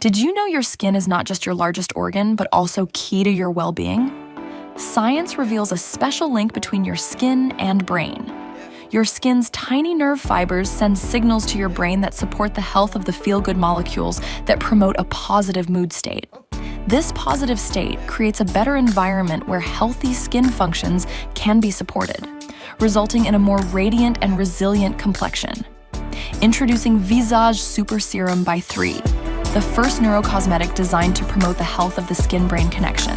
Did you know your skin is not just your largest organ, but also key to your well-being? Science reveals a special link between your skin and brain. Your skin's tiny nerve fibers send signals to your brain that support the health of the feel-good molecules that promote a positive mood state. This positive state creates a better environment where healthy skin functions can be supported, resulting in a more radiant and resilient complexion. Introducing Visage Super Serum by 3, the first neurocosmetic designed to promote the health of the skin-brain connection.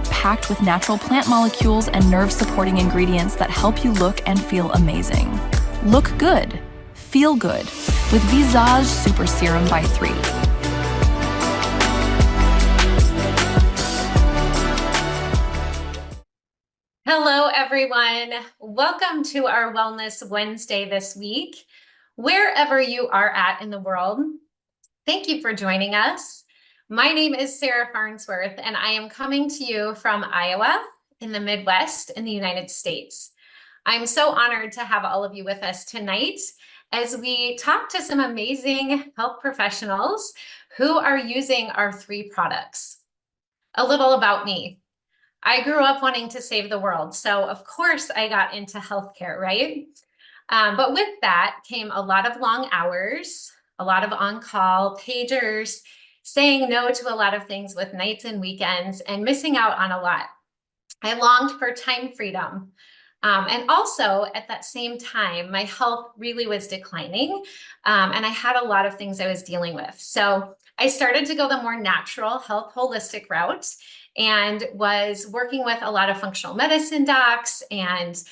Packed with natural plant molecules and nerve-supporting ingredients that help you look and feel amazing. Look good, feel good, with Visage Super Serum by 3. Hello, everyone. Welcome to our Wellness Wednesday this week. Wherever you are at in the world, thank you for joining us. My name is Sara Farnsworth, and I am coming to you from Iowa in the Midwest in the United States. I'm so honored to have all of you with us tonight as we talk to some amazing health professionals who are using our 3 products. A little about me. I grew up wanting to save the world, so of course I got into healthcare, right? But with that came a lot of long hours, a lot of on-call pagers, saying no to a lot of things with nights and weekends, and missing out on a lot. I longed for time freedom. And also at that same time, my health really was declining, and I had a lot of things I was dealing with. So I started to go the more natural health holistic route and was working with a lot of functional medicine docs and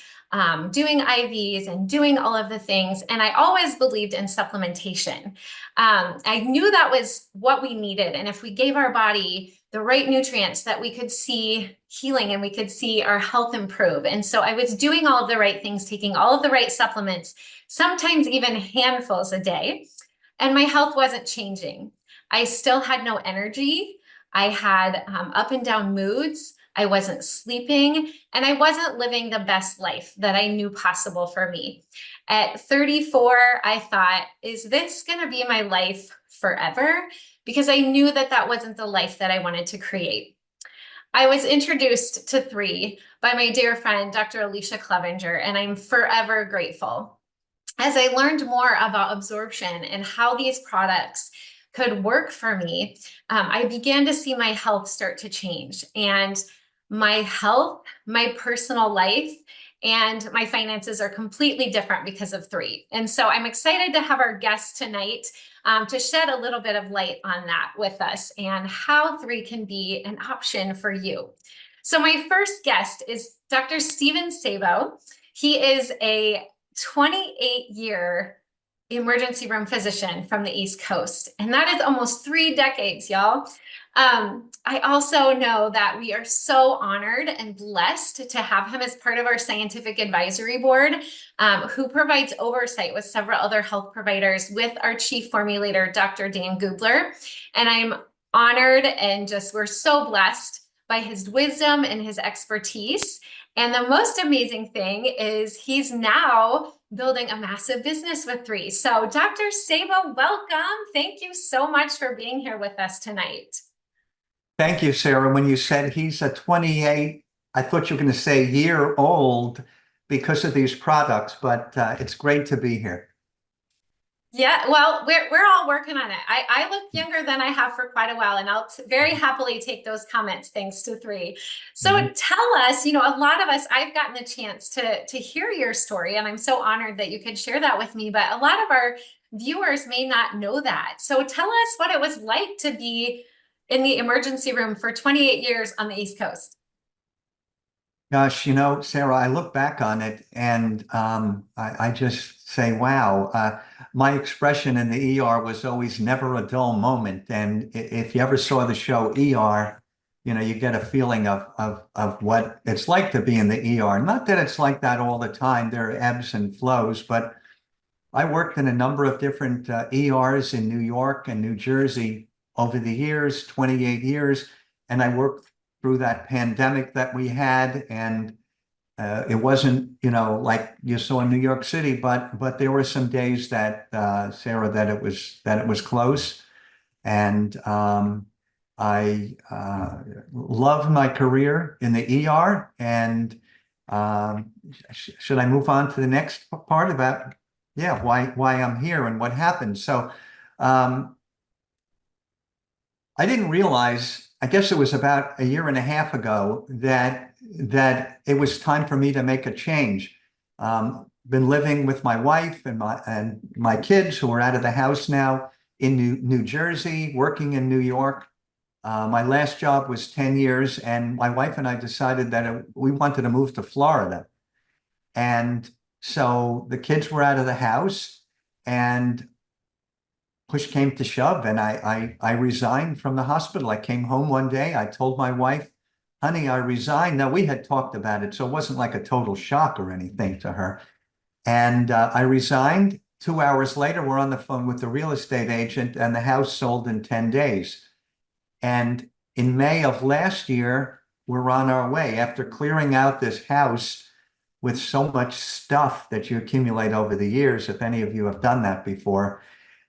doing IVs and doing all of the things. And I always believed in supplementation. I knew that was what we needed. And if we gave our body the right nutrients, that we could see healing and we could see our health improve. And so I was doing all of the right things, taking all of the right supplements, sometimes even handfuls a day. And my health wasn't changing. I still had no energy. I had up and down moods. I wasn't sleeping, and I wasn't living the best life that I knew possible for me. At 34, I thought, is this going to be my life forever? Because I knew that that wasn't the life that I wanted to create. I was introduced to 3 by my dear friend, Dr. Alicia Clevenger, and I'm forever grateful. As I learned more about absorption and how these products could work for me, I began to see my health start to change, and my health, my personal life, and my finances are completely different because of 3. And so I'm excited to have our guest tonight to shed a little bit of light on that with us and how 3 can be an option for you. So my first guest is Dr. Steven Sabo. He is a 28-year emergency room physician from the East Coast. And that is almost 3 decades, y'all. I also know that we are so honored and blessed to have him as part of our scientific advisory board, who provides oversight with several other health providers with our chief formulator, Dr. Dan Gubler. And I'm honored and we're so blessed by his wisdom and his expertise. And the most amazing thing is he's now building a massive business with 3. So Dr. Sabo, welcome. Thank you so much for being here with us tonight. Thank you, Sarah. When you said he's a 28, I thought you were going to say year old because of these products, but it's great to be here. Yeah, well, we're all working on it. I look younger than I have for quite a while, and I'll very happily take those comments thanks to 3. So tell us, a lot of us, I've gotten the chance to hear your story, and I'm so honored that you could share that with me, but a lot of our viewers may not know that. So tell us what it was like to be in the emergency room for 28 years on the East Coast. Gosh, Sarah, I look back on it and I just say, wow, my expression in the ER was always never a dull moment. And if you ever saw the show ER, you get a feeling of what it's like to be in the ER. Not that it's like that all the time. There are ebbs and flows, but I worked in a number of different ERs in New York and New Jersey over the years, 28 years. And I worked through that pandemic that we had, and it wasn't, like you saw in New York City, but there were some days that, Sarah, that it was close. And I love my career in the ER. And should I move on to the next part about, yeah, why I'm here and what happened? So I didn't realize, I guess it was about a year and a half ago, that it was time for me to make a change. Been living with my wife and my kids, who are out of the house now, in New Jersey, working in New York. My last job was 10 years, and my wife and I decided that we wanted to move to Florida. And so the kids were out of the house, and push came to shove, and I resigned from the hospital. I came home one day. I told my wife, honey, I resigned. Now, we had talked about it, so it wasn't like a total shock or anything to her. And I resigned. 2 hours later, we're on the phone with the real estate agent, and the house sold in 10 days. And in May of last year, we're on our way after clearing out this house with so much stuff that you accumulate over the years, if any of you have done that before.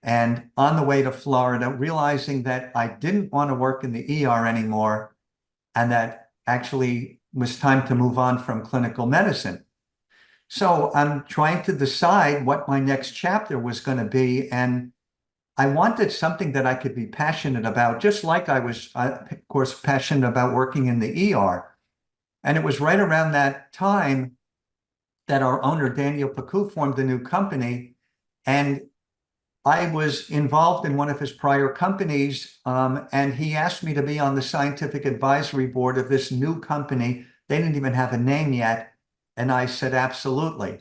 And on the way to Florida, realizing that I didn't want to work in the ER anymore, and that actually was time to move on from clinical medicine. So I'm trying to decide what my next chapter was going to be. And I wanted something that I could be passionate about, just like I was, of course, passionate about working in the ER. And it was right around that time that our owner, Daniel Pacu, formed a new company. And I was involved in one of his prior companies, and he asked me to be on the scientific advisory board of this new company. They didn't even have a name yet. And I said, absolutely.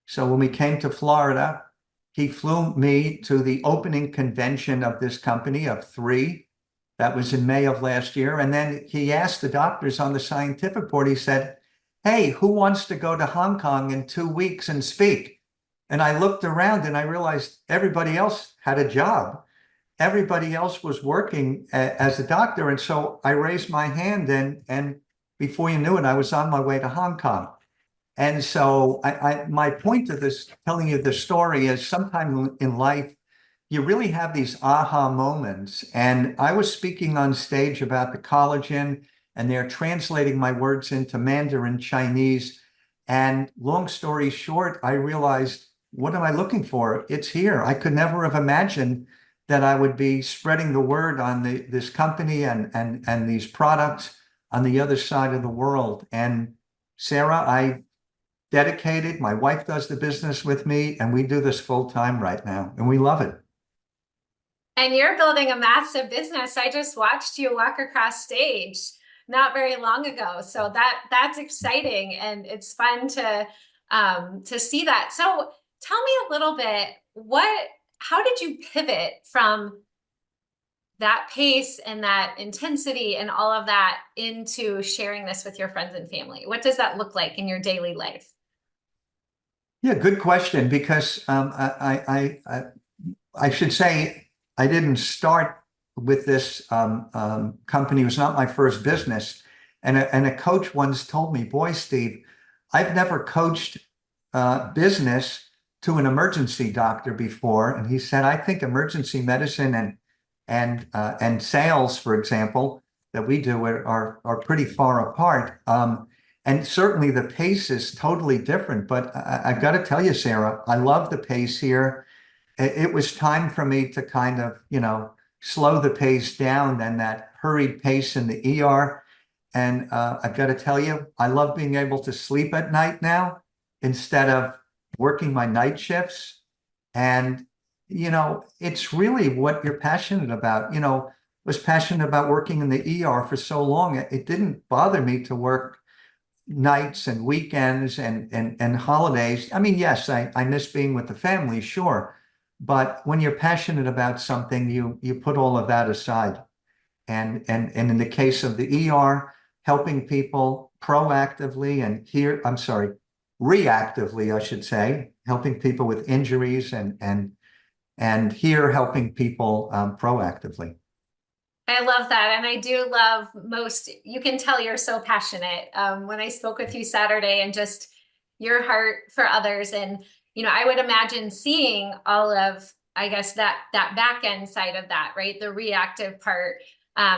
So when we came to Florida, he flew me to the opening convention of this company of 3. That was in May of last year. And then he asked the doctors on the scientific board, he said, hey, who wants to go to Hong Kong in 2 weeks and speak? And I looked around and I realized everybody else had a job. Everybody else was working as a doctor. And so I raised my hand, and before you knew it, I was on my way to Hong Kong. And so my point of this, telling you the story, is sometime in life, you really have these aha moments. And I was speaking on stage about the collagen, and they're translating my words into Mandarin Chinese. And long story short, I realized, what am I looking for? It's here. I could never have imagined that I would be spreading the word on this company and these products on the other side of the world. And Sara, I dedicated. My wife does the business with me, and we do this full time right now, and we love it. And you're building a massive business. I just watched you walk across stage not very long ago. So that's exciting, and it's fun to see that. So tell me a little bit, how did you pivot from that pace and that intensity and all of that into sharing this with your friends and family? What does that look like in your daily life? Yeah, good question, because I should say I didn't start with this company. It was not my first business. And a coach once told me, boy, Steve, I've never coached business to an emergency doctor before. And he said, I think emergency medicine and sales, for example, that we do are pretty far apart. And certainly the pace is totally different. But I've got to tell you, Sara, I love the pace here. It was time for me to kind of, slow the pace down than that hurried pace in the ER. And I've got to tell you, I love being able to sleep at night now instead of working my night shifts. And, it's really what you're passionate about. Was passionate about working in the ER for so long. It didn't bother me to work nights and weekends and holidays. I mean, yes, I miss being with the family, sure. But when you're passionate about something, you put all of that aside. And in the case of the ER, helping people proactively, and here, I'm sorry, reactively, I should say, helping people with injuries, and here helping people proactively. I love that. And I do love you can tell you're so passionate. When I spoke with you Saturday, and just your heart for others. And, I would imagine seeing all of I guess that back end side of that, right? The reactive part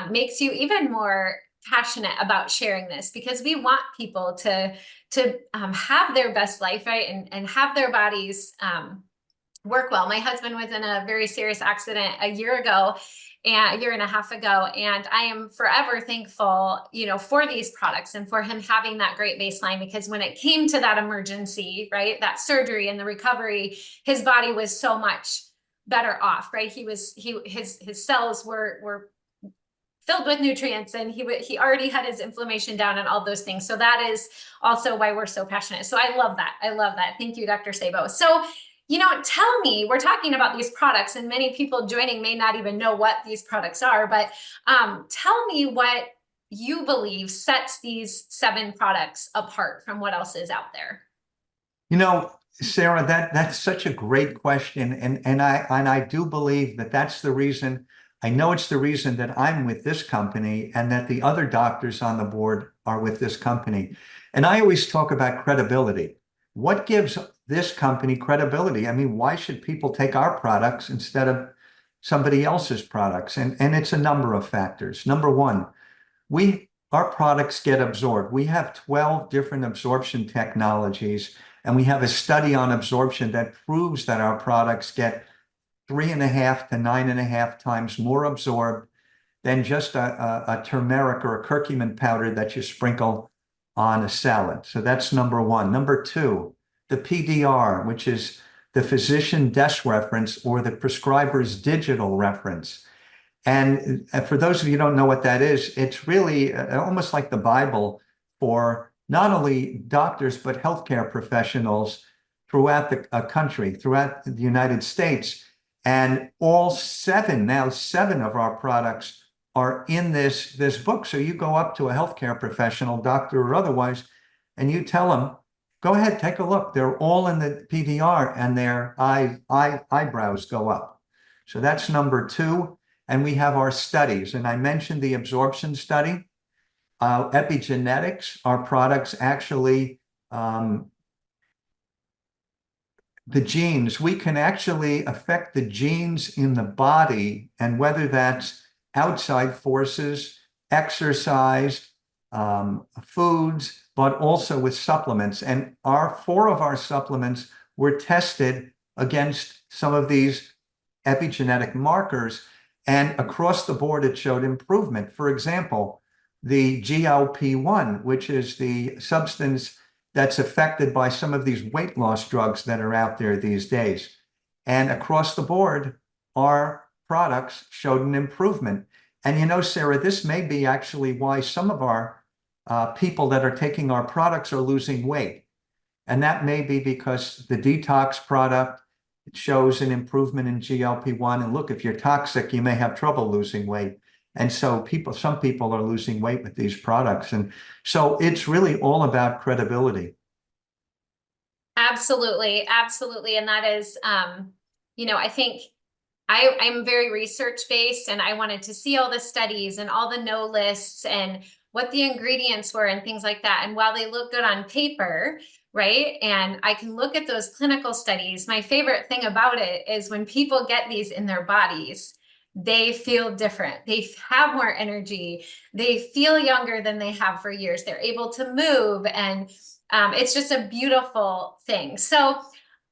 makes you even more passionate about sharing this, because we want people to have their best life, right? And have their bodies work well. My husband was in a very serious accident a year ago, and a year and a half ago, and I am forever thankful, for these products and for him having that great baseline, because when it came to that emergency, right, that surgery and the recovery, his body was so much better off, right? His cells were filled with nutrients, and he already had his inflammation down and all those things. So that is also why we're so passionate. So I love that. I love that. Thank you, Dr. Sabo. So, tell me, we're talking about these products, and many people joining may not even know what these products are, but tell me what you believe sets these 7 products apart from what else is out there. Sara, that's such a great question, and I do believe that that's the reason. I know it's the reason that I'm with this company and that the other doctors on the board are with this company. And I always talk about credibility. What gives this company credibility? I mean, why should people take our products instead of somebody else's products? And it's a number of factors. Number one, our products get absorbed. We have 12 different absorption technologies, and we have a study on absorption that proves that our products get 3.5 to 9.5 times more absorbed than just a turmeric or a curcumin powder that you sprinkle on a salad. So that's number one. Number two, the PDR, which is the physician desk reference or the prescriber's digital reference. And for those of you who don't know what that is, it's really almost like the Bible for not only doctors, but healthcare professionals throughout the country, throughout the United States. And all 7 of our products are in this book. So you go up to a healthcare professional, doctor or otherwise, and you tell them, go ahead, take a look. They're all in the PDR, and their eyebrows go up. So that's number 2. And we have our studies. And I mentioned the absorption study. Epigenetics, our products actually, the genes, we can actually affect the genes in the body, and whether that's outside forces, exercise, foods, but also with supplements. And 4 of our supplements were tested against some of these epigenetic markers, and across the board, it showed improvement. For example, the GLP-1, which is the substance that's affected by some of these weight loss drugs that are out there these days. And across the board, our products showed an improvement. And Sara, this may be actually why some of our people that are taking our products are losing weight. And that may be because the detox product shows an improvement in GLP-1. And look, if you're toxic, you may have trouble losing weight. And so some people are losing weight with these products. And so it's really all about credibility. Absolutely. Absolutely. And that is, I think I'm very research-based, and I wanted to see all the studies and all the no lists and what the ingredients were and things like that. And while they look good on paper, right, and I can look at those clinical studies, my favorite thing about it is when people get these in their bodies, they feel different. They have more energy. They feel younger than they have for years. They're able to move, and it's just a beautiful thing. So,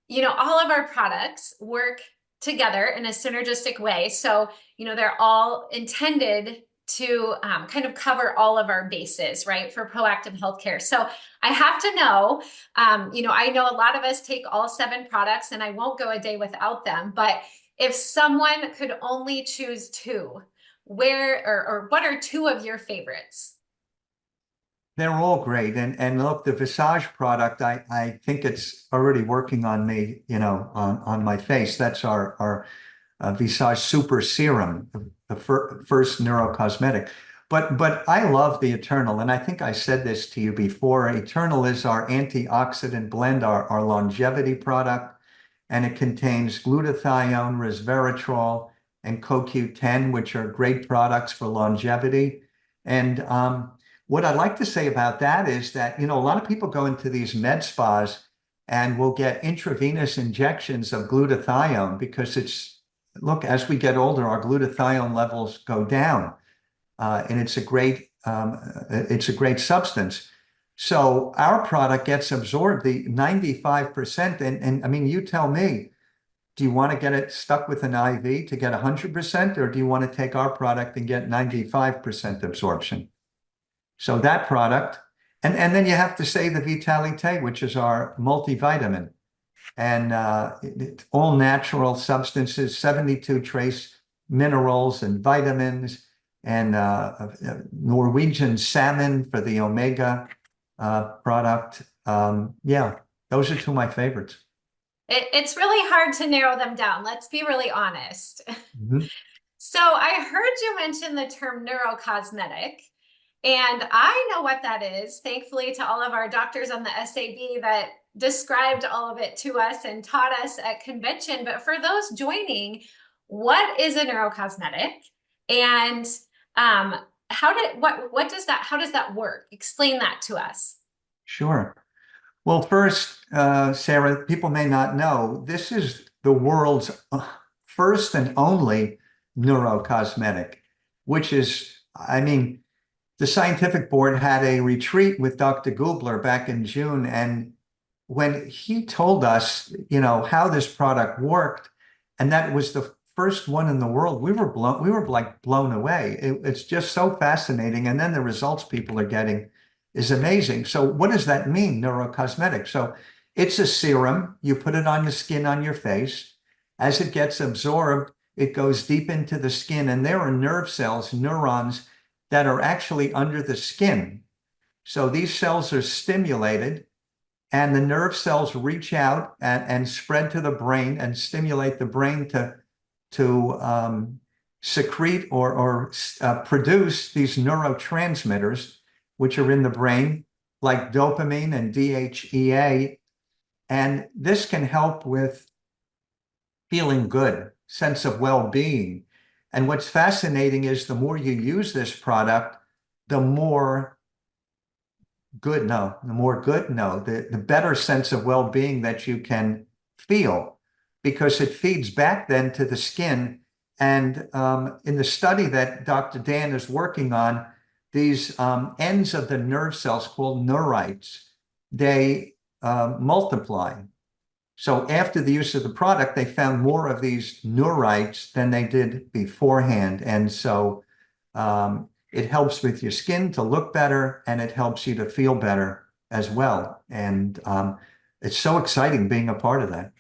all of our products work together in a synergistic way. So, they're all intended to kind of cover all of our bases, right, for proactive healthcare. So I have to know, I know a lot of us take all 7 products, and I won't go a day without them, but if someone could only choose 2, where or what are 2 of your favorites? They're all great. And look, the Visage product, I think it's already working on me, on my face. That's our Visage Super Serum, the first neurocosmetic. But I love the Eternal, and I think I said this to you before. Eternal is our antioxidant blend, our longevity product, and it contains glutathione, resveratrol, and CoQ10, which are great products for longevity. And what I'd like to say about that is that, a lot of people go into these med spas and we'll get intravenous injections of glutathione because look, as we get older, our glutathione levels go down, and it's a great substance. So our product gets absorbed the 95%, and I mean, you tell me, do you want to get it stuck with an IV to get 100%, or do you want to take our product and get 95% absorption? So that product, and then you have to say the Vitalite, which is our multivitamin, and all natural substances, 72 trace minerals and vitamins, and Norwegian salmon for the omega product. Yeah, those are two of my favorites. It's really hard to narrow them down. Let's be really honest. Mhm. So I heard you mention the term neurocosmetic, and I know what that is, thankfully, to all of our doctors on the SAB that described all of it to us and taught us at convention. But for those joining, what is a neurocosmetic? And how does that work? Explain that to us. Sure. Well, first, Sarah, people may not know, this is the world's first and only neurocosmetic, which is, I mean, the scientific board had a retreat with Dr. Gubler back in June, and when he told us, how this product worked, and that it was the first one in the world, we were like blown away. It's just so fascinating, and then the results people are getting is amazing. So what does that mean, neurocosmetic? So it's a serum. You put it on the skin on your face. As it gets absorbed, it goes deep into the skin, and there are nerve cells, neurons, that are actually under the skin. So these cells are stimulated, and the nerve cells reach out and spread to the brain and stimulate the brain to secrete or produce these neurotransmitters, which are in the brain, like dopamine and DHEA. And this can help with feeling good, sense of well-being. And what's fascinating is the more you use this product, the better sense of well-being that you can feel, because it feeds back then to the skin. And in the study that Dr. Dan is working on, these ends of the nerve cells called neurites, they multiply. So after the use of the product, they found more of these neurites than they did beforehand. And so it helps with your skin to look better, and it helps you to feel better as well. And it's so exciting being a part of that.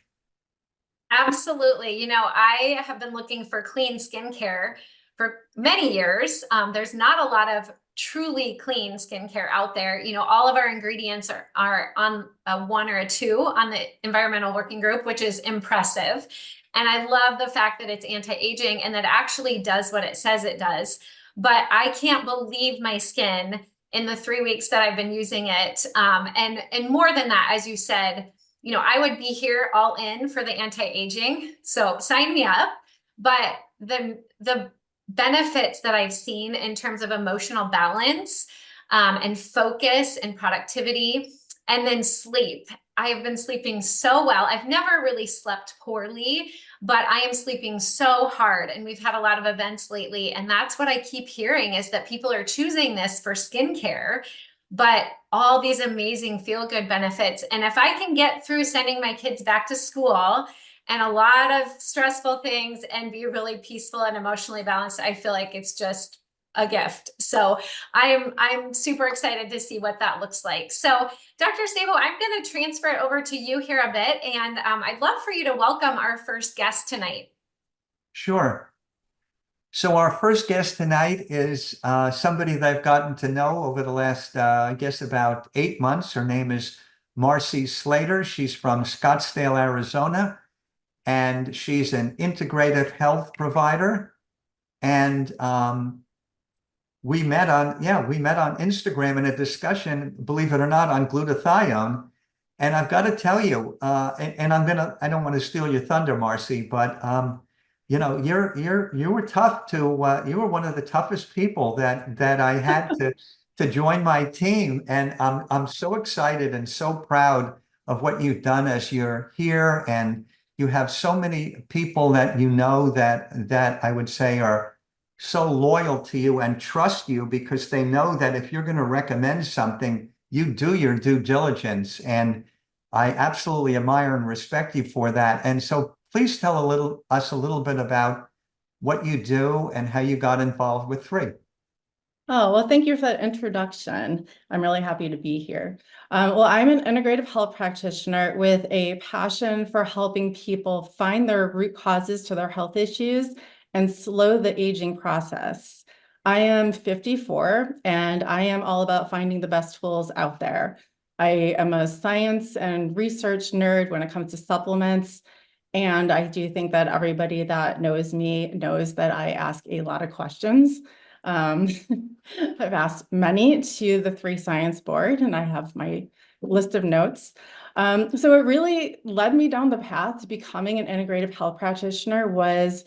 Absolutely. I have been looking for clean skincare for many years. There's not a lot of truly clean skincare out there. All of our ingredients are on a 1 or a 2 on the environmental working group, which is impressive. And I love the fact that it's anti-aging and that actually does what it says it does. But I can't believe my skin in the 3 weeks that I've been using it. And more than that, as you said, I would be here all in for the anti-aging. So sign me up. But the benefits that I've seen in terms of emotional balance, and focus and productivity, and then sleep. I have been sleeping so well. I've never really slept poorly, but I am sleeping so hard. And we've had a lot of events lately. And that's what I keep hearing, is that people are choosing this for skincare, but all these amazing feel-good benefits. And if I can get through sending my kids back to school and a lot of stressful things and be really peaceful and emotionally balanced, I feel like it's just a gift. So I'm super excited to see what that looks like. So Dr. Sabo, I'm going to transfer it over to you here a bit. And I'd love for you to welcome our first guest tonight. Sure. So our first guest tonight is somebody that I've gotten to know over the last, I guess, about 8 months. Her name is Marcy Slater. She's from Scottsdale, Arizona, and she's an integrative health provider. And we met on Instagram in a discussion, believe it or not, on glutathione. And I've got to tell you, and I don't want to steal your thunder, Marcy, but you were tough to you were one of the toughest people that I had to join my team. And I'm so excited and so proud of what you've done as you're here, and you have so many people that you know that I would say are so loyal to you and trust you because they know that if you're going to recommend something, you do your due diligence. And I absolutely admire and respect you for that. And so please tell us a little bit about what you do and how you got involved with Three. Oh, well, thank you for that introduction. I'm really happy to be here. Well, I'm an integrative health practitioner with a passion for helping people find their root causes to their health issues and slow the aging process. I am 54 and I am all about finding the best tools out there. I am a science and research nerd when it comes to supplements. And I do think that everybody that knows me knows that I ask a lot of questions. Um, I've asked many to the Three Science Board, and I have my list of notes. So it really led me down the path to becoming an integrative health practitioner was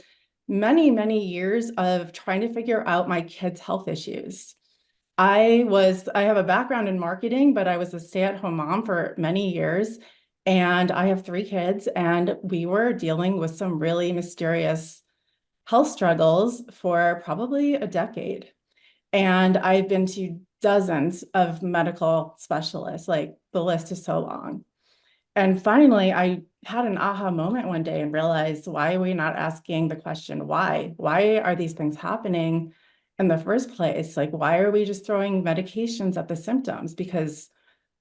many, many years of trying to figure out my kids' health issues. I have a background in marketing, but I was a stay-at-home mom for many years, and I have 3 kids, and we were dealing with some really mysterious health struggles for probably a decade. And I've been to dozens of medical specialists, like the list is so long. And finally, I had an aha moment one day and realized, why are we not asking the question, why? Why are these things happening in the first place? Like, why are we just throwing medications at the symptoms? Because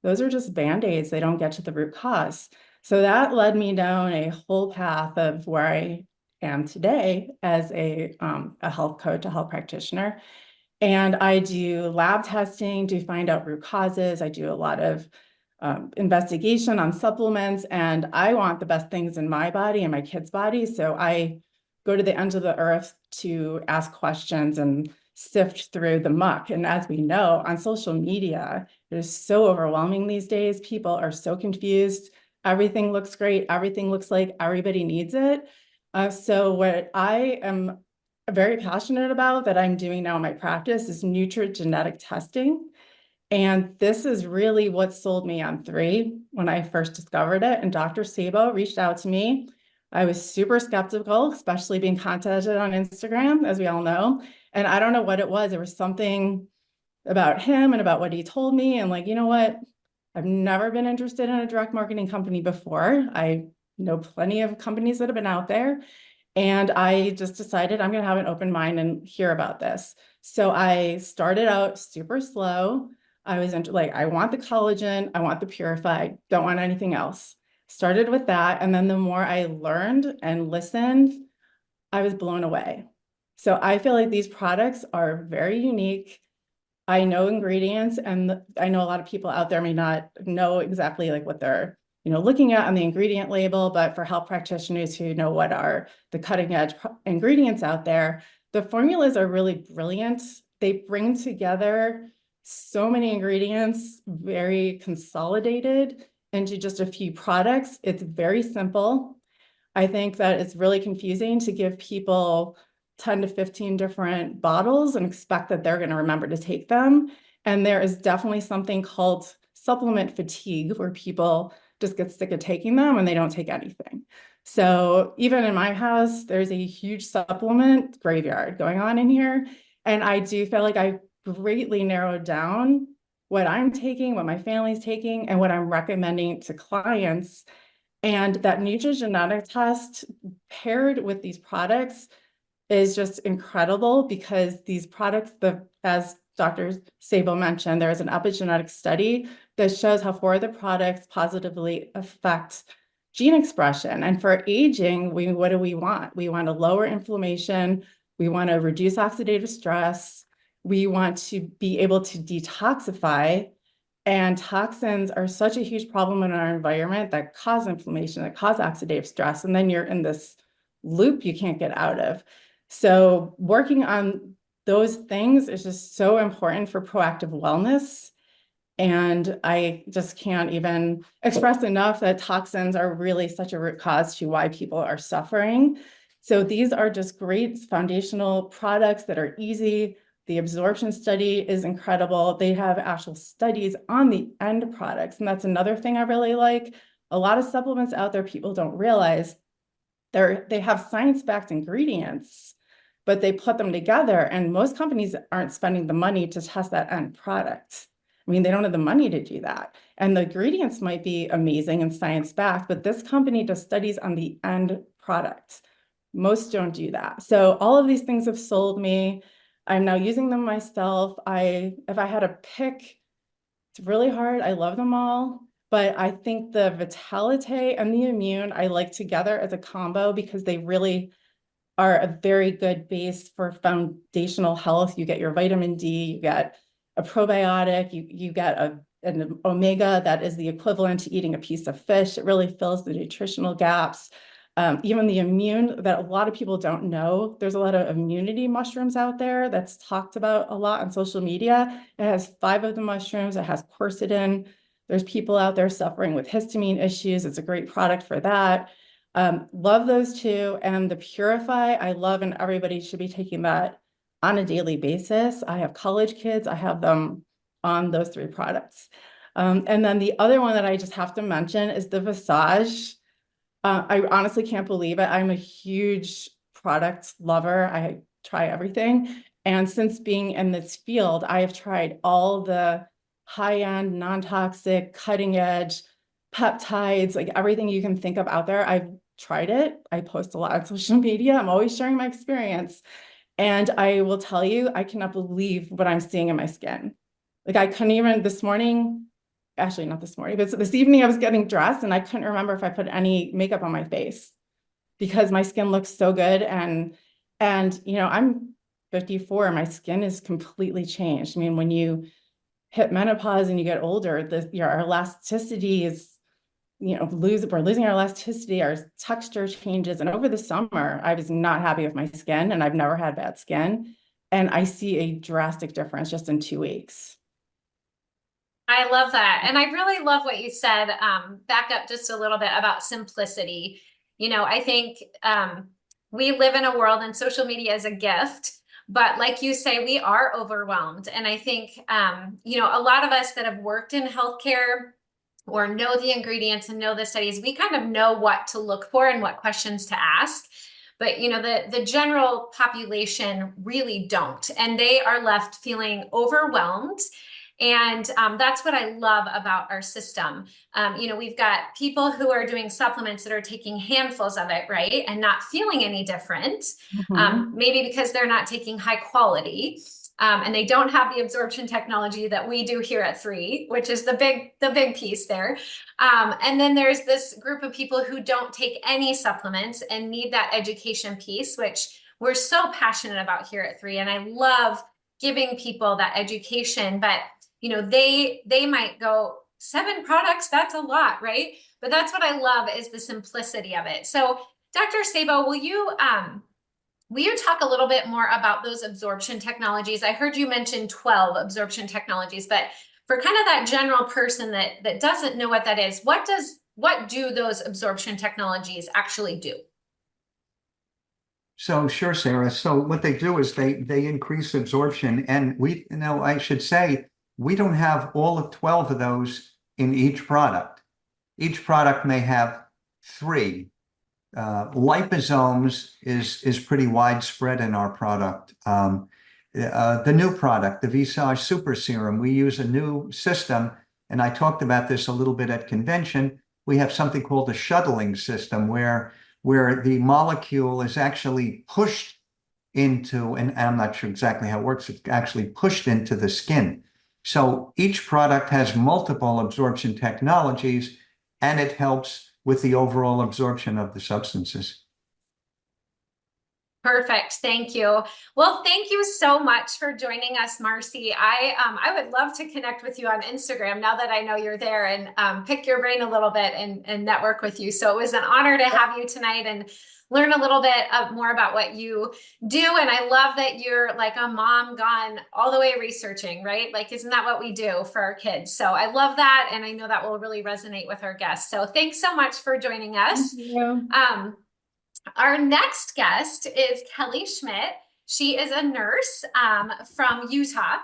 those are just Band-Aids. They don't get to the root cause. So that led me down a whole path of where I am today as a health coach, a health practitioner. And I do lab testing to find out root causes. I do a lot of investigation on supplements, and I want the best things in my body and my kids' bodies. So I go to the ends of the earth to ask questions and sift through the muck. And as we know, on social media, it is so overwhelming these days. People are so confused. Everything looks great. Everything looks like everybody needs it. So what I am very passionate about that I'm doing now in my practice is nutrigenetic testing. And this is really what sold me on Three when I first discovered it. And Dr. Sabo reached out to me. I was super skeptical, especially being contacted on Instagram, as we all know. And I don't know what it was. There was something about him and about what he told me. And like, you know what? I've never been interested in a direct marketing company before. I know plenty of companies that have been out there. And I just decided I'm going to have an open mind and hear about this. So I started out super slow. I was like, I want the collagen, I want the purified, don't want anything else. Started with that. And then the more I learned and listened, I was blown away. So I feel like these products are very unique. I know ingredients, and I know a lot of people out there may not know exactly like what they're looking at on the ingredient label, but for health practitioners who know what are the cutting edge ingredients out there, the formulas are really brilliant. They bring together so many ingredients, very consolidated into just a few products. It's very simple. I think that it's really confusing to give people 10 to 15 different bottles and expect that they're going to remember to take them. And there is definitely something called supplement fatigue where people just get sick of taking them and they don't take anything. So even in my house, there's a huge supplement graveyard going on in here. And I do feel like I greatly narrowed down what I'm taking, what my family's taking, and what I'm recommending to clients. And that nutrigenetic test paired with these products is just incredible because these products, as Dr. Sabo mentioned, there is an epigenetic study that shows how 4 of the products positively affect gene expression. And for aging, what do we want? We want to lower inflammation. We want to reduce oxidative stress. We want to be able to detoxify. And toxins are such a huge problem in our environment that cause inflammation, that cause oxidative stress. And then you're in this loop you can't get out of. So working on those things is just so important for proactive wellness. And I just can't even express enough that toxins are really such a root cause to why people are suffering. So these are just great foundational products that are easy. The absorption study is incredible. They have actual studies on the end products. And that's another thing I really like. A lot of supplements out there people don't realize they have science-backed ingredients, but they put them together, and most companies aren't spending the money to test that end product. I mean, they don't have the money to do that. And the ingredients might be amazing and science-backed, but this company does studies on the end product. Most don't do that. So all of these things have sold me. I'm now using them myself. If I had to pick, it's really hard. I love them all, but I think the Vitalite and the Immune I like together as a combo because they really are a very good base for foundational health. You get your vitamin D, you get a probiotic, you get an omega that is the equivalent to eating a piece of fish. It really fills the nutritional gaps. Even the immune that a lot of people don't know, there's a lot of immunity mushrooms out there that's talked about a lot on social media. It has 5 of the mushrooms, it has quercetin. There's people out there suffering with histamine issues. It's a great product for that. Love those 2. And the Purify, I love, and everybody should be taking that on a daily basis. I have college kids, I have them on those 3 products. And then the other one that I just have to mention is the Visage. I honestly can't believe it. I'm a huge product lover. I try everything. And since being in this field, I have tried all the high-end, non-toxic, cutting edge peptides, like everything you can think of out there. I've tried it. I post a lot on social media. I'm always sharing my experience. And I will tell you, I cannot believe what I'm seeing in my skin. Like I couldn't even this morning, actually not this morning, but this evening I was getting dressed and I couldn't remember if I put any makeup on my face because my skin looks so good. And you know, I'm 54, my skin is completely changed. I mean, when you hit menopause and you get older, your elasticity is, you know, we're losing our elasticity, our texture changes. And over the summer, I was not happy with my skin and I've never had bad skin. And I see a drastic difference just in 2 weeks. I love that. And I really love what you said, back up just a little bit about simplicity. You know, I think we live in a world and social media is a gift, but like you say, we are overwhelmed. And I think, you know, a lot of us that have worked in healthcare or know the ingredients and know the studies, we kind of know what to look for and what questions to ask. But, you know, the general population really don't, and they are left feeling overwhelmed. And that's what I love about our system. You know, we've got people who are doing supplements that are taking handfuls of it, right? And not feeling any different, maybe because they're not taking high quality. And they don't have the absorption technology that we do here at 3, which is the big piece there. And then there's this group of people who don't take any supplements and need that education piece, which we're so passionate about here at 3. And I love giving people that education, but you know, they might go 7 products, that's a lot, right? But that's what I love is the simplicity of it. So Dr. Sabo, will you talk a little bit more about those absorption technologies? I heard you mention 12 absorption technologies, but for kind of that general person that doesn't know what that is, what do those absorption technologies actually do? So sure, Sarah. So what they do is they increase absorption, and I should say we don't have all of 12 of those in each product. Each product may have 3. Liposomes is pretty widespread in our product. The new product, the Visage Super Serum, we use a new system, and I talked about this a little bit at convention. We have something called a shuttling system where the molecule is actually pushed into, and I'm not sure exactly how it works, it's actually pushed into the skin. So each product has multiple absorption technologies, and it helps with the overall absorption of the substances. Perfect. Thank you. Well, thank you so much for joining us, Marcy. I would love to connect with you on Instagram now that I know you're there and pick your brain a little bit and network with you. So it was an honor to have you tonight and learn a little bit more about what you do. And I love that you're like a mom gone all the way researching, right? Like, isn't that what we do for our kids? So I love that. And I know that will really resonate with our guests. So thanks so much for joining us. Thank you. Our next guest is Kelly Schmidt. She is a nurse from Utah.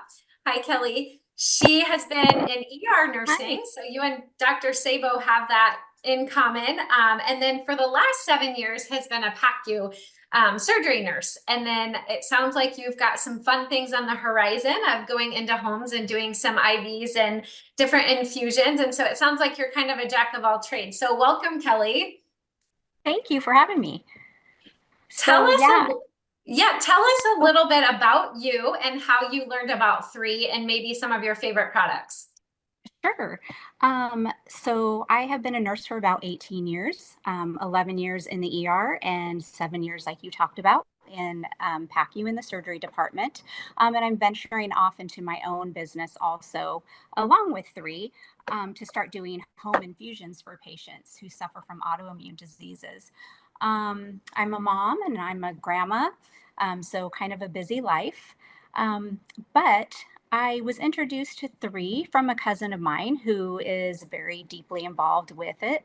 Hi, Kelly. She has been in ER nursing. Hi. So you and Dr. Sabo have that in common. And then for the last 7 years has been a PACU surgery nurse. And then it sounds like you've got some fun things on the horizon of going into homes and doing some IVs and different infusions. And so it sounds like you're kind of a jack of all trades. So welcome, Kelly. Thank you for having me. Tell So, us tell us a Oh. little bit about you and how you learned about 3 and maybe some of your favorite products. Sure. So I have been a nurse for about 18 years, 11 years in the ER and 7 years, like you talked about, in PACU in the surgery department. And I'm venturing off into my own business also, along with 3, to start doing home infusions for patients who suffer from autoimmune diseases. I'm a mom and I'm a grandma, so kind of a busy life. But I was introduced to 3 from a cousin of mine who is very deeply involved with it.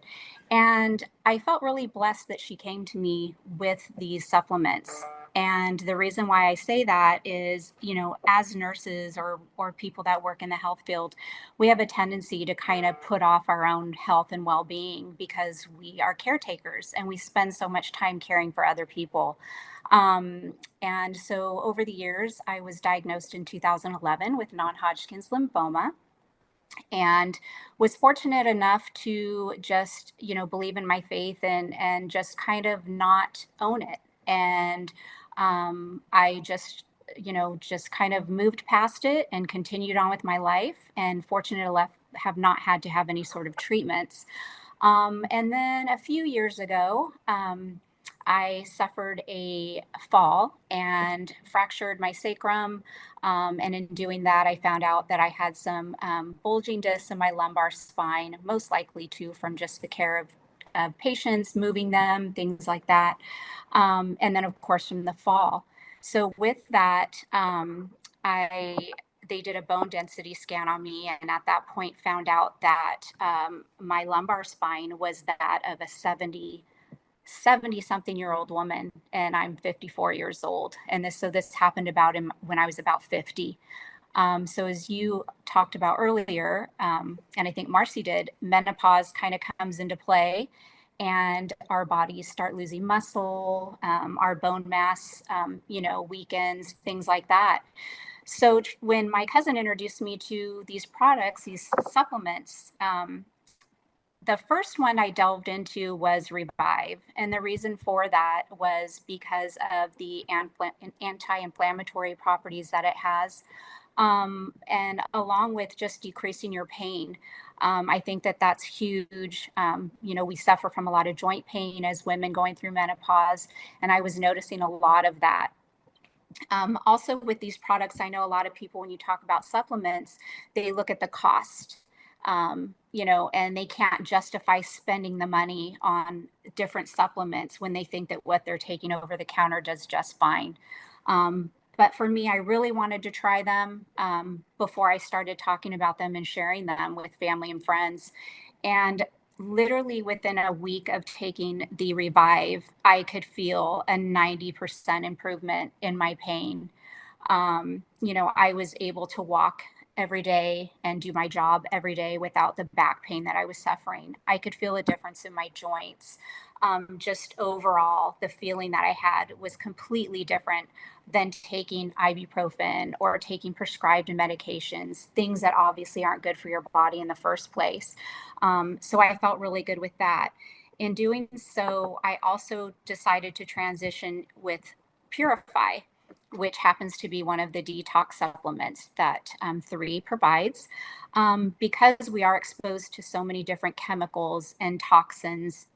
And I felt really blessed that she came to me with these supplements. And the reason why I say that is, as nurses or people that work in the health field, we have a tendency to kind of put off our own health and well-being because we are caretakers and we spend so much time caring for other people. And so over the years, I was diagnosed in 2011 with non-Hodgkin's lymphoma and was fortunate enough to just, believe in my faith and just kind of not own it. And I just kind of moved past it and continued on with my life and fortunate enough have not had to have any sort of treatments. And then a few years ago, I suffered a fall and fractured my sacrum. And in doing that, I found out that I had some bulging discs in my lumbar spine, most likely too from just the care of patients, moving them, things like that. And then, of course, from the fall. So with that, they did a bone density scan on me, and at that point found out that my lumbar spine was that of a 70 something year old woman, and I'm 54 years old. And this happened when I was about 50. So as you talked about earlier, and I think Marcy did, menopause kind of comes into play and our bodies start losing muscle, our bone mass, weakens, things like that. So when my cousin introduced me to these products, these supplements, the first one I delved into was Revive. And the reason for that was because of the anti-inflammatory properties that it has. And along with just decreasing your pain. I think that that's huge. We suffer from a lot of joint pain as women going through menopause. And I was noticing a lot of that. Also with these products, I know a lot of people, when you talk about supplements, they look at the cost. And they can't justify spending the money on different supplements when they think that what they're taking over the counter does just fine. But for me, I really wanted to try them before I started talking about them and sharing them with family and friends. And literally within a week of taking the Revive, I could feel a 90% improvement in my pain. I was able to walk every day and do my job every day without the back pain that I was suffering. I could feel a difference in my joints. Just overall, the feeling that I had was completely different than taking ibuprofen or taking prescribed medications, things that obviously aren't good for your body in the first place. So I felt really good with that. In doing so, I also decided to transition with Purify, which happens to be one of the detox supplements that 3 provides. Because we are exposed to so many different chemicals and toxins,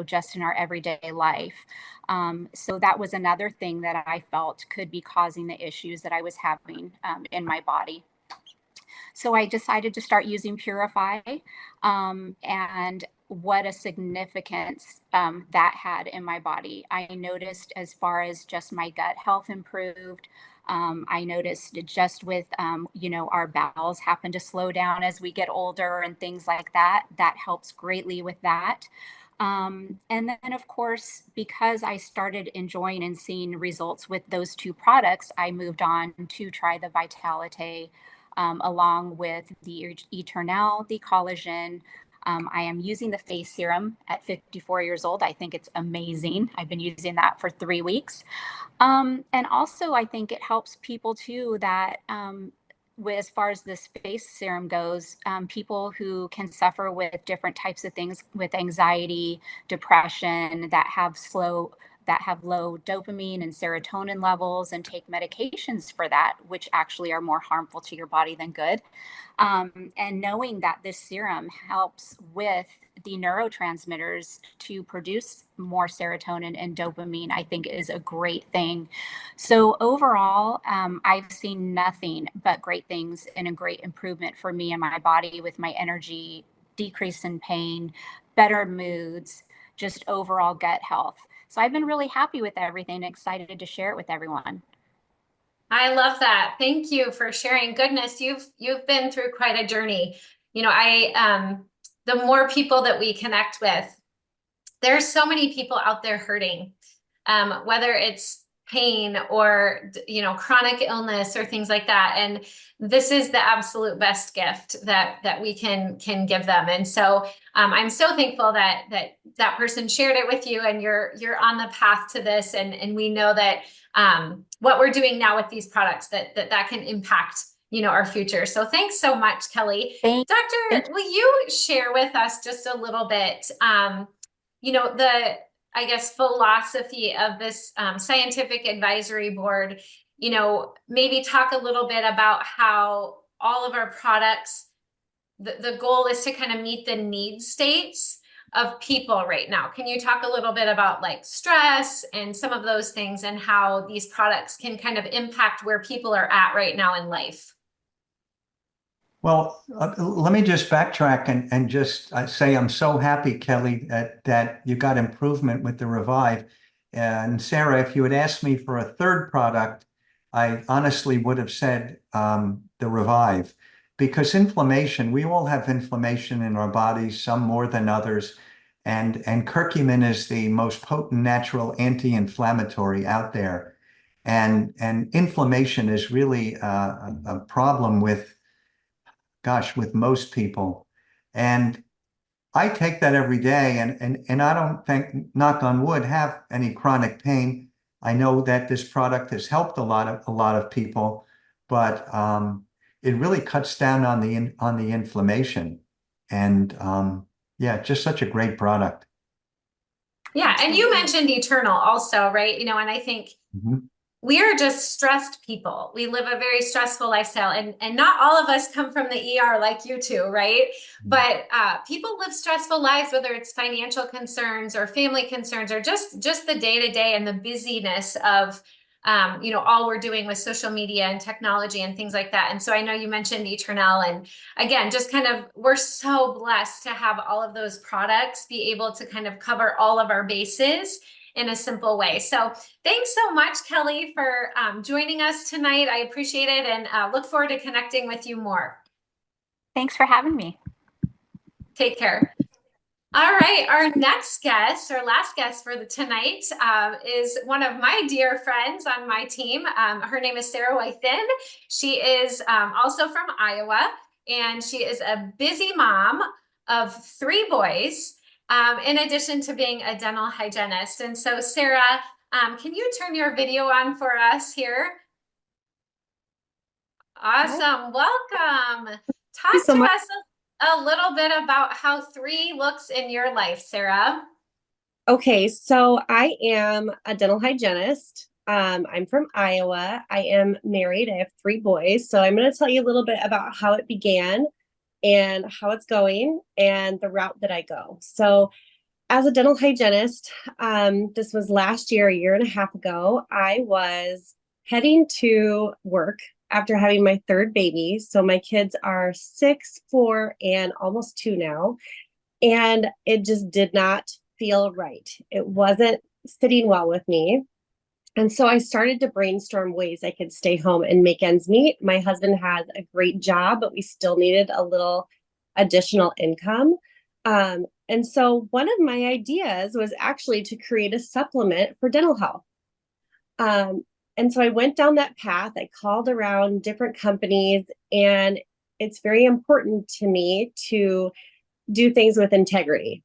just in our everyday life. So that was another thing that I felt could be causing the issues that I was having in my body. So I decided to start using Purify, and what a significance that had in my body. I noticed as far as just my gut health improved. I noticed it just with, our bowels happen to slow down as we get older and things like that. That helps greatly with that. And then, of course, because I started enjoying and seeing results with those 2 products, I moved on to try the Vitalite, along with the Eternal, the collagen, I am using the face serum at 54 years old. I think it's amazing. I've been using that for 3 weeks. And also, I think it helps people too that as far as this face serum goes, people who can suffer with different types of things, with anxiety, depression, that have low dopamine and serotonin levels and take medications for that, which actually are more harmful to your body than good. And knowing that this serum helps with the neurotransmitters to produce more serotonin and dopamine, I think is a great thing. So overall, I've seen nothing but great things and a great improvement for me and my body with my energy, decrease in pain, better moods, just overall gut health. So I've been really happy with everything, excited to share it with everyone. I love that. Thank you for sharing. Goodness, you've been through quite a journey. You know, the more people that we connect with, there's so many people out there hurting, whether it's pain or, you know, chronic illness or things like that. And this is the absolute best gift that we can give them. And so I'm so thankful that person shared it with you, and you're on the path to this. And we know that what we're doing now with these products, that can impact, you know, our future. So thanks so much, Kelly. Doctor, will you share with us just a little bit, you know, I guess, philosophy of this scientific advisory board, you know, maybe talk a little bit about how all of our products, the goal is to kind of meet the need states of people right now. Can you talk a little bit about like stress and some of those things, and how these products can kind of impact where people are at right now in life? Well, let me just backtrack and just say I'm so happy, Kelly, that you got improvement with the Revive. And Sara, if you had asked me for a third product, I honestly would have said the Revive, because inflammation, we all have inflammation in our bodies, some more than others. And curcumin is the most potent natural anti-inflammatory out there. And inflammation is really a problem with most people. And I take that every day, and I don't think, knock on wood, have any chronic pain. I know that this product has helped a lot of people, but it really cuts down on the inflammation. And yeah, just such a great product. Yeah, and you mentioned Eternal also, right? You know, and I think we are just stressed people. We live a very stressful lifestyle, and not all of us come from the ER like you two, right? But people live stressful lives, whether it's financial concerns or family concerns, or just the day-to-day and the busyness of, you know, all we're doing with social media and technology and things like that. And so I know you mentioned Eternal, and again, just kind of, we're so blessed to have all of those products be able to kind of cover all of our bases in a simple way. So thanks so much, Kelly, for joining us tonight. I appreciate it, and look forward to connecting with you more. Thanks for having me. Take care. All right, our next guest, our last guest for tonight, is one of my dear friends on my team. Her name is Sara Wathen. She is also from Iowa, and she is a busy mom of 3 boys, in addition to being a dental hygienist. And so, Sara, can you turn your video on for us here? Awesome. Welcome. Talk to us a little bit about how 3 looks in your life, Sara. Okay, so I am a dental hygienist. I'm from Iowa. I am married. I have 3 boys. So I'm going to tell you a little bit about how it began and how it's going and the route that I go. So as a dental hygienist, this was last year, a year and a half ago, I was heading to work after having my 3rd baby. So my kids are 6, 4, and almost 2 now. And it just did not feel right. It wasn't sitting well with me. And so I started to brainstorm ways I could stay home and make ends meet. My husband has a great job, but we still needed a little additional income. And so one of my ideas was actually to create a supplement for dental health. And so I went down that path. I called around different companies, and it's very important to me to do things with integrity.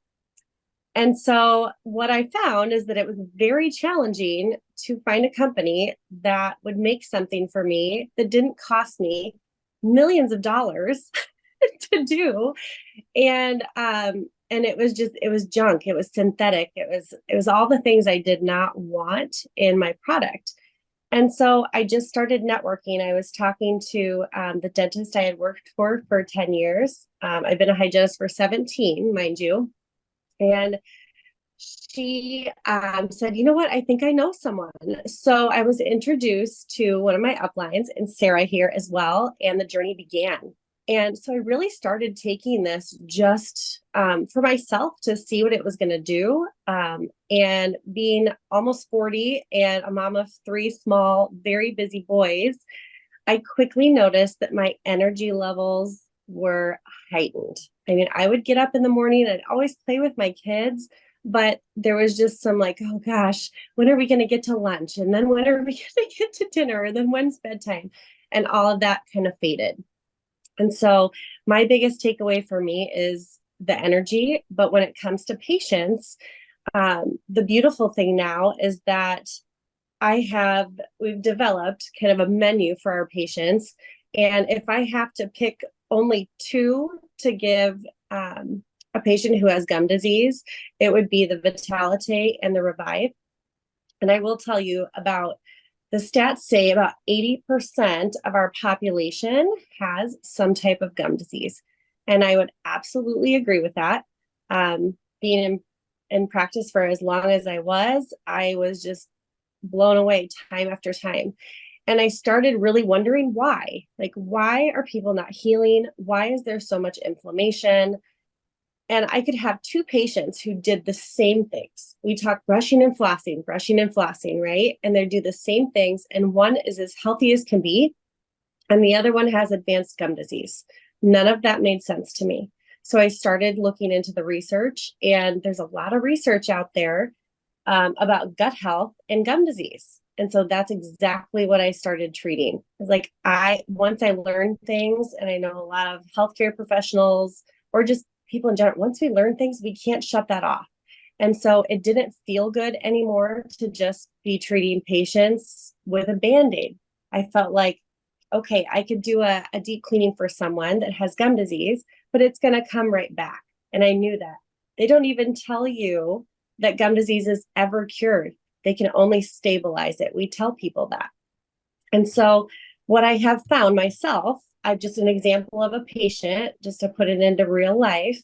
And so what I found is that it was very challenging to find a company that would make something for me that didn't cost me millions of dollars to do. And it was junk. It was synthetic. It was all the things I did not want in my product. And so I just started networking. I was talking to the dentist I had worked for 10 years. I've been a hygienist for 17, mind you. And she said, you know what, I think I know someone. So I was introduced to one of my uplines and Sara here as well. And the journey began. And so I really started taking this just for myself to see what it was going to do. And being almost 40 and a mom of 3 small, very busy boys, I quickly noticed that my energy levels were heightened. I mean, I would get up in the morning and I'd always play with my kids, but there was just some like, oh gosh, when are we going to get to lunch? And then when are we going to get to dinner? And then when's bedtime? And all of that kind of faded. And so my biggest takeaway for me is the energy. But when it comes to patients, the beautiful thing now is that we've developed kind of a menu for our patients. And if I have to pick only 2 to give a patient who has gum disease, it would be the Vitalite and the Revive. And I will tell you the stats say about 80% of our population has some type of gum disease. And I would absolutely agree with that. Being in practice for as long as I was just blown away time after time. And I started really wondering why. Like, why are people not healing? Why is there so much inflammation? And I could have 2 patients who did the same things. We talk brushing and flossing, right? And they do the same things. And one is as healthy as can be. And the other one has advanced gum disease. None of that made sense to me. So I started looking into the research, and there's a lot of research out there about gut health and gum disease. And so that's exactly what I started treating. It's like once I learned things, and I know a lot of healthcare professionals or just people in general, once we learn things, we can't shut that off. And so it didn't feel good anymore to just be treating patients with a Band-Aid. I felt like, okay, I could do a deep cleaning for someone that has gum disease, but it's going to come right back. And I knew that. They don't even tell you that gum disease is ever cured. They can only stabilize it. We tell people that. And so what I have found myself, I'm just an example of a patient, just to put it into real life.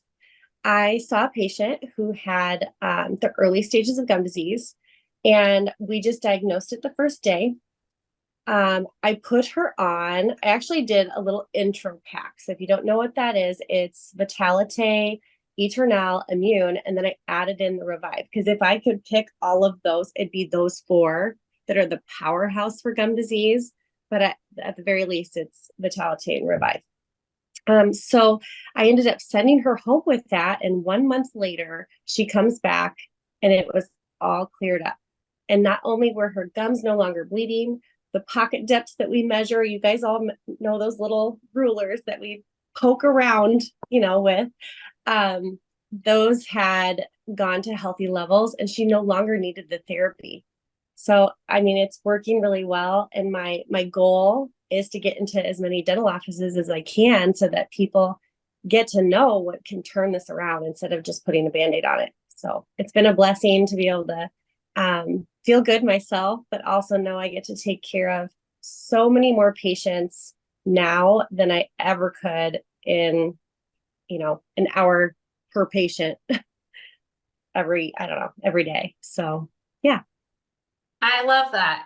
I saw a patient who had the early stages of gum disease, and we just diagnosed it the first day. I put her on, I actually did a little intro pack. So if you don't know what that is, it's Vitalite, Eternal, Immune, and then I added in the Revive. Because if I could pick all of those, it'd be those 4 that are the powerhouse for gum disease. But at the very least, it's Vitalite and Revive. So I ended up sending her home with that. And 1 month later, she comes back and it was all cleared up. And not only were her gums no longer bleeding, the pocket depths that we measure, you guys all know those little rulers that we poke around, with, those had gone to healthy levels, and she no longer needed the therapy. So, I mean, it's working really well. And my goal is to get into as many dental offices as I can so that people get to know what can turn this around instead of just putting a Band-Aid on it. So it's been a blessing to be able to feel good myself, but also know I get to take care of so many more patients now than I ever could in, an hour per patient every day. So, yeah. I love that.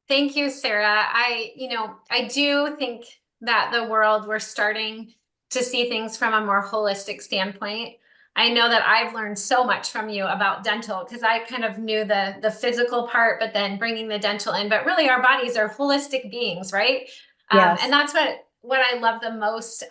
Thank you, Sara. I do think that we're starting to see things from a more holistic standpoint. I know that I've learned so much from you about dental because I kind of knew the physical part, but then bringing the dental in, but really our bodies are holistic beings, right? Yes. And that's what I love the most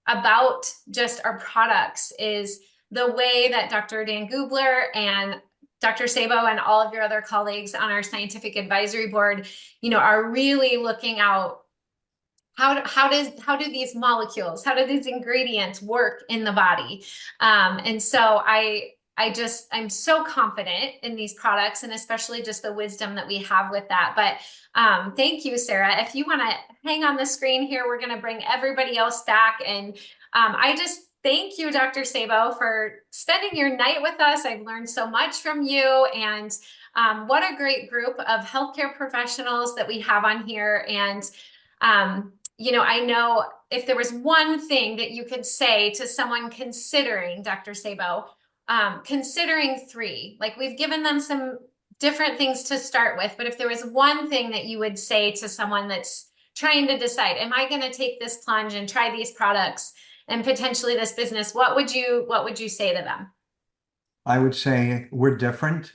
about just our products is the way that Dr. Dan Gubler and Dr. Sabo and all of your other colleagues on our scientific advisory board, are really looking out how do these molecules, how do these ingredients work in the body? And so I'm so confident in these products, and especially just the wisdom that we have with that. But thank you, Sara. If you want to hang on the screen here, we're going to bring everybody else back. And I just thank you, Dr. Sabo, for spending your night with us. I've learned so much from you, and what a great group of healthcare professionals that we have on here. And I know if there was one thing that you could say to someone considering, Dr. Sabo, considering 3, like we've given them some different things to start with, but if there was one thing that you would say to someone that's trying to decide, am I going to take this plunge and try these products and potentially this business, what would you say to them? I would say we're different.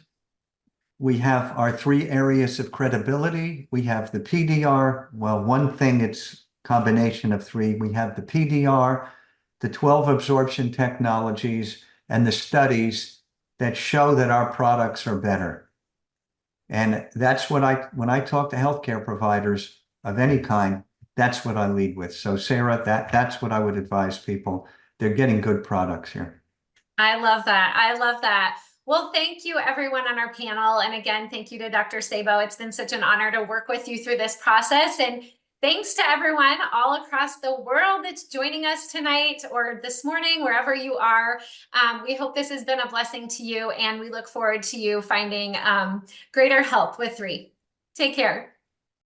We have our 3 areas of credibility. We have the PDR. Well, one thing, it's combination of 3. We have the PDR, the 12 absorption technologies, and the studies that show that our products are better. And that's what when I talk to healthcare providers of any kind, that's what I lead with. So Sara, that's what I would advise people. They're getting good products here. I love that. I love that. Well, thank you everyone on our panel. And again, thank you to Dr. Sabo. It's been such an honor to work with you through this process. And thanks to everyone all across the world that's joining us tonight or this morning, wherever you are. We hope this has been a blessing to you, and we look forward to you finding greater health with 3. Take care.